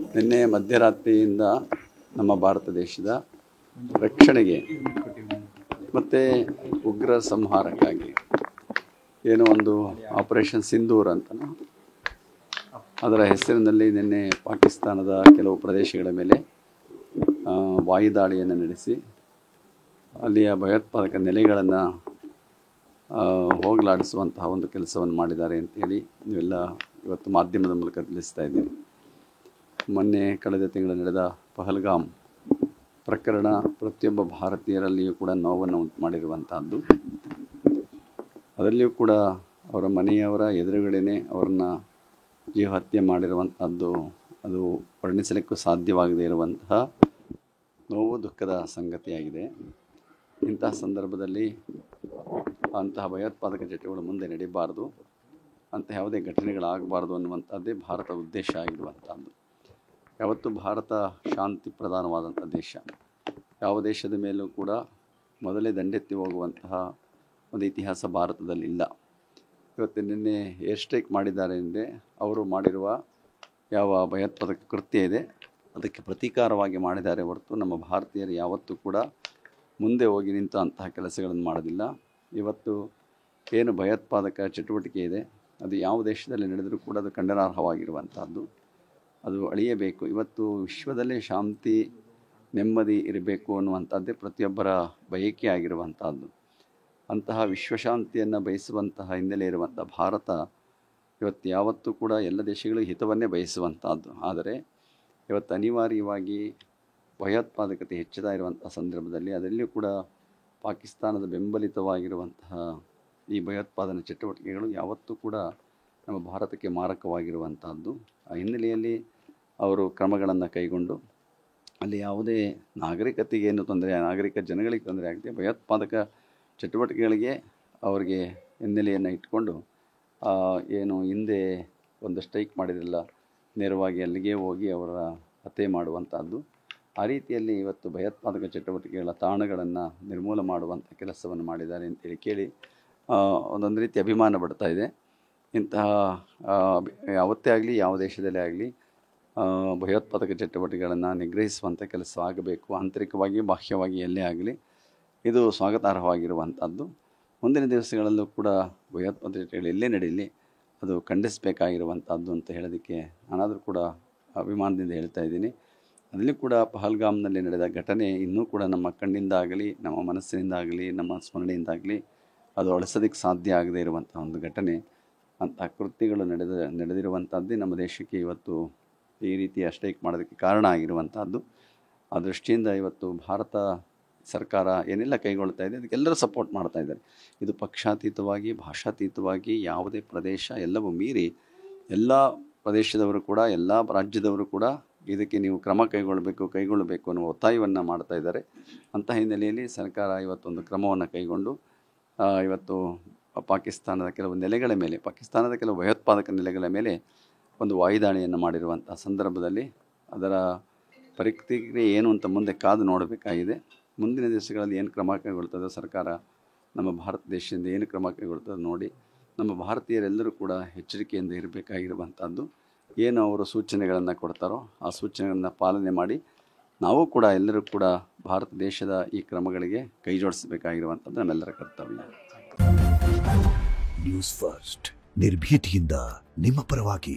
ನಿನ್ನೆ ಮಧ್ಯರಾತ್ರಿಯಿಂದ ನಮ್ಮ ಭಾರತ ದೇಶದ ರಕ್ಷಣೆಗೆ ಮತ್ತು ಉಗ್ರ ಸಂಹಾರಕ್ಕಾಗಿ ಏನೋ ಒಂದು ಆಪರೇಷನ್ ಸಿಂಧೂರ್ ಅಂತ ಅದರ ಹೆಸರಿನಲ್ಲಿ ನಿನ್ನೆ ಪಾಕಿಸ್ತಾನದ ಕೆಲವು ಪ್ರದೇಶಗಳ ಮೇಲೆ ವಾಯುದಾಳಿಯನ್ನು ನಡೆಸಿ ಅಲ್ಲಿಯ ಭಯೋತ್ಪಾದಕ ನೆಲೆಗಳನ್ನು ಹೋಗಲಾಡಿಸುವಂತಹ ಒಂದು ಕೆಲಸವನ್ನು ಮಾಡಿದ್ದಾರೆ ಅಂತೇಳಿ ನೀವೆಲ್ಲ ಇವತ್ತು ಮಾಧ್ಯಮದ ಮೂಲಕ ತಿಳಿಸ್ತಾ ಇದ್ದೀವಿ. ಮೊನ್ನೆ ಕಳೆದ ತಿಂಗಳು ನಡೆದ ಪಹಲ್ಗಾಮ್ ಪ್ರಕರಣ ಪ್ರತಿಯೊಬ್ಬ ಭಾರತೀಯರಲ್ಲಿಯೂ ಕೂಡ ನೋವನ್ನು ಉಂಟು ಮಾಡಿರುವಂತಹದ್ದು. ಅದರಲ್ಲಿಯೂ ಕೂಡ ಅವರ ಮನೆಯವರ ಎದುರುಗಡೆನೇ ಅವರನ್ನ ಜೀವ ಹತ್ಯೆ ಮಾಡಿರುವಂಥದ್ದು ಅದು ವರ್ಣಿಸಲಿಕ್ಕೂ ಸಾಧ್ಯವಾಗದೇ ಇರುವಂತಹ ನೋವು ದುಃಖದ ಸಂಗತಿಯಾಗಿದೆ. ಇಂತಹ ಸಂದರ್ಭದಲ್ಲಿ ಅಂತಹ ಭಯೋತ್ಪಾದಕ ಚಟುವಟಿಕೆಗಳು ಮುಂದೆ ನಡೀಬಾರ್ದು, ಅಂತಹ ಯಾವುದೇ ಘಟನೆಗಳಾಗಬಾರ್ದು ಅನ್ನುವಂಥದ್ದೇ ಭಾರತ ಉದ್ದೇಶ ಆಗಿರುವಂಥದ್ದು. ಯಾವತ್ತೂ ಭಾರತ ಶಾಂತಿ ಪ್ರಧಾನವಾದಂಥ ದೇಶ. ಯಾವ ದೇಶದ ಮೇಲೂ ಕೂಡ ಮೊದಲೇ ದಂಡೆತ್ತಿ ಹೋಗುವಂತಹ ಒಂದು ಇತಿಹಾಸ ಭಾರತದಲ್ಲಿಲ್ಲ. ಇವತ್ತು ನಿನ್ನೆ ಏರ್ ಸ್ಟ್ರೈಕ್ ಮಾಡಿದ್ದಾರೆ ಅಂದರೆ ಅವರು ಮಾಡಿರುವ ಯಾವ ಭಯೋತ್ಪಾದಕ ಕೃತ್ಯ ಇದೆ ಅದಕ್ಕೆ ಪ್ರತೀಕಾರವಾಗಿ ಮಾಡಿದ್ದಾರೆ ಹೊರತು ನಮ್ಮ ಭಾರತೀಯರು ಯಾವತ್ತೂ ಕೂಡ ಮುಂದೆ ಹೋಗಿ ನಿಂತು ಅಂತಹ ಕೆಲಸಗಳನ್ನು ಮಾಡೋದಿಲ್ಲ. ಇವತ್ತು ಏನು ಭಯೋತ್ಪಾದಕ ಚಟುವಟಿಕೆ ಇದೆ ಅದು ಯಾವ ದೇಶದಲ್ಲಿ ನಡೆದರೂ ಕೂಡ ಅದು ಖಂಡನಾರ್ಹವಾಗಿರುವಂಥದ್ದು. ಅದು ಅಳಿಯಬೇಕು. ಇವತ್ತು ವಿಶ್ವದಲ್ಲೇ ಶಾಂತಿ ನೆಮ್ಮದಿ ಇರಬೇಕು ಅನ್ನುವಂಥದ್ದೇ ಪ್ರತಿಯೊಬ್ಬರ ಬಯಕೆ ಆಗಿರುವಂಥದ್ದು. ಅಂತಹ ವಿಶ್ವಶಾಂತಿಯನ್ನು ಬಯಸುವಂತಹ ಹಿನ್ನೆಲೆ ಇರುವಂಥ ಭಾರತ ಇವತ್ತು ಯಾವತ್ತೂ ಕೂಡ ಎಲ್ಲ ದೇಶಗಳಿಗೆ ಹಿತವನ್ನೇ ಬಯಸುವಂಥದ್ದು. ಆದರೆ ಇವತ್ತು ಅನಿವಾರ್ಯವಾಗಿ ಭಯೋತ್ಪಾದಕತೆ ಹೆಚ್ಚುತ್ತಾ ಇರುವಂಥ ಸಂದರ್ಭದಲ್ಲಿ ಅದರಲ್ಲಿಯೂ ಕೂಡ ಪಾಕಿಸ್ತಾನದ ಬೆಂಬಲಿತವಾಗಿರುವಂತಹ ಈ ಭಯೋತ್ಪಾದನಾ ಚಟುವಟಿಕೆಗಳು ಯಾವತ್ತೂ ಕೂಡ ನಮ್ಮ ಭಾರತಕ್ಕೆ ಮಾರಕವಾಗಿರುವಂತಹದ್ದು. ಆ ಹಿನ್ನೆಲೆಯಲ್ಲಿ ಅವರು ಕ್ರಮಗಳನ್ನು ಕೈಗೊಂಡು ಅಲ್ಲಿ ಯಾವುದೇ ನಾಗರಿಕತೆಗೇನು ತೊಂದರೆ, ನಾಗರಿಕ ಜನಗಳಿಗೆ ತೊಂದರೆ ಆಗದೆ ಭಯೋತ್ಪಾದಕ ಚಟುವಟಿಕೆಗಳಿಗೆ ಅವರಿಗೆ ಹಿನ್ನೆಲೆಯನ್ನು ಇಟ್ಕೊಂಡು ಏನು ಹಿಂದೆ ಒಂದು ಸ್ಟ್ರೈಕ್ ಮಾಡಿದ್ರಲ್ಲ, ನೇರವಾಗಿ ಅಲ್ಲಿಗೆ ಹೋಗಿ ಅವರ ಹತ್ಯೆ ಮಾಡುವಂಥದ್ದು. ಆ ರೀತಿಯಲ್ಲಿ ಇವತ್ತು ಭಯೋತ್ಪಾದಕ ಚಟುವಟಿಕೆಗಳ ತಾಣಗಳನ್ನು ನಿರ್ಮೂಲ ಮಾಡುವಂಥ ಕೆಲಸವನ್ನು ಮಾಡಿದ್ದಾರೆ ಅಂತೇಳಿ ಕೇಳಿ ಒಂದೊಂದು ರೀತಿ ಅಭಿಮಾನ ಪಡ್ತಾ ಇದೆ. ಇಂತಹ ಯಾವತ್ತೇ ಆಗಲಿ ಯಾವ ದೇಶದಲ್ಲೇ ಆಗಲಿ ಭಯೋತ್ಪಾದಕ ಚಟುವಟಿಕೆಗಳನ್ನು ನಿಗ್ರಹಿಸುವಂಥ ಕೆಲಸ ಆಗಬೇಕು. ಆಂತರಿಕವಾಗಿ ಬಾಹ್ಯವಾಗಿ ಎಲ್ಲೇ ಆಗಲಿ ಇದು ಸ್ವಾಗತಾರ್ಹವಾಗಿರುವಂಥದ್ದು. ಮುಂದಿನ ದಿವಸಗಳಲ್ಲೂ ಕೂಡ ಭಯೋತ್ಪಾದಕ ಚಟುವಟಿಕೆಗಳು ಎಲ್ಲೇ ನಡೀಲಿ ಅದು ಖಂಡಿಸಬೇಕಾಗಿರುವಂಥದ್ದು ಅಂತ ಹೇಳೋದಕ್ಕೆ ನಾನಾದರೂ ಕೂಡ ಅಭಿಮಾನದಿಂದ ಹೇಳ್ತಾ ಇದ್ದೀನಿ. ಅದರಲ್ಲಿ ಕೂಡ ಪಹಲ್ಗಾಮ್ನಲ್ಲಿ ನಡೆದ ಘಟನೆ ಇನ್ನೂ ಕೂಡ ನಮ್ಮ ಕಣ್ಣಿಂದಾಗಲಿ ನಮ್ಮ ಮನಸ್ಸಿನಿಂದಾಗಲಿ ನಮ್ಮ ಸ್ಮರಣೆಯಿಂದಾಗಲಿ ಅದು ಅಳಿಸೋದಕ್ಕೆ ಸಾಧ್ಯ ಆಗದೇ ಇರುವಂಥ ಒಂದು ಘಟನೆ. ಅಂತಹ ಕೃತ್ಯಗಳು ನಡೆದಿರುವಂಥದ್ದೇ ನಮ್ಮ ದೇಶಕ್ಕೆ ಇವತ್ತು ಈ ರೀತಿಯ ಸ್ಟ್ರೈಕ್ ಮಾಡೋದಕ್ಕೆ ಕಾರಣ ಆಗಿರುವಂಥದ್ದು. ಆ ದೃಷ್ಟಿಯಿಂದ ಇವತ್ತು ಭಾರತ ಸರ್ಕಾರ ಏನೆಲ್ಲ ಕೈಗೊಳ್ತಾ ಇದೆ ಅದಕ್ಕೆಲ್ಲರೂ ಸಪೋರ್ಟ್ ಮಾಡ್ತಾ ಇದ್ದಾರೆ. ಇದು ಪಕ್ಷಾತೀತವಾಗಿ ಭಾಷಾತೀತವಾಗಿ ಯಾವುದೇ ಪ್ರದೇಶ ಎಲ್ಲವೂ ಮೀರಿ ಎಲ್ಲ ಪ್ರದೇಶದವರು ಕೂಡ ಎಲ್ಲ ರಾಜ್ಯದವರು ಕೂಡ ಇದಕ್ಕೆ ನೀವು ಕ್ರಮ ಕೈಗೊಳ್ಳಬೇಕು ಅನ್ನುವ ಒತ್ತಾಯವನ್ನು ಮಾಡ್ತಾ ಇದ್ದಾರೆ. ಅಂಥ ಹಿನ್ನೆಲೆಯಲ್ಲಿ ಸರ್ಕಾರ ಇವತ್ತೊಂದು ಕ್ರಮವನ್ನು ಕೈಗೊಂಡು ಇವತ್ತು ಪಾಕಿಸ್ತಾನದ ಕೆಲವು ನೆಲೆಗಳ ಮೇಲೆ, ಪಾಕಿಸ್ತಾನದ ಕೆಲವು ಭಯೋತ್ಪಾದಕ ನೆಲೆಗಳ ಮೇಲೆ ಒಂದು ವಾಯುದಾಳಿಯನ್ನು ಮಾಡಿರುವಂಥ ಸಂದರ್ಭದಲ್ಲಿ ಅದರ ಪ್ರತಿಕ್ರಿಯೆ ಏನು ಅಂತ ಮುಂದೆ ಕಾದು ನೋಡಬೇಕಾಗಿದೆ. ಮುಂದಿನ ದಿವಸಗಳಲ್ಲಿ ಏನು ಕ್ರಮ ಕೈಗೊಳ್ತದೋ ಸರ್ಕಾರ ನಮ್ಮ ಭಾರತ ದೇಶದಿಂದ ಏನು ಕ್ರಮ ಕೈಗೊಳ್ತದೋ ನೋಡಿ ನಮ್ಮ ಭಾರತೀಯರೆಲ್ಲರೂ ಕೂಡ ಎಚ್ಚರಿಕೆಯಿಂದ ಇರಬೇಕಾಗಿರುವಂಥದ್ದು. ಏನು ಅವರು ಸೂಚನೆಗಳನ್ನು ಕೊಡ್ತಾರೋ ಆ ಸೂಚನೆಗಳನ್ನು ಪಾಲನೆ ಮಾಡಿ ನಾವು ಕೂಡ ಎಲ್ಲರೂ ಕೂಡ ಭಾರತ ದೇಶದ ಈ ಕ್ರಮಗಳಿಗೆ ಕೈ ಜೋಡಿಸಬೇಕಾಗಿರುವಂಥದ್ದು ನಮ್ಮೆಲ್ಲರ ಕರ್ತವ್ಯ. ನ್ಯೂಸ್ ಫಸ್ಟ್ ನಿರ್ಭೀತಿಯಿಂದ ನಿಮ್ಮ ಪರವಾಗಿ.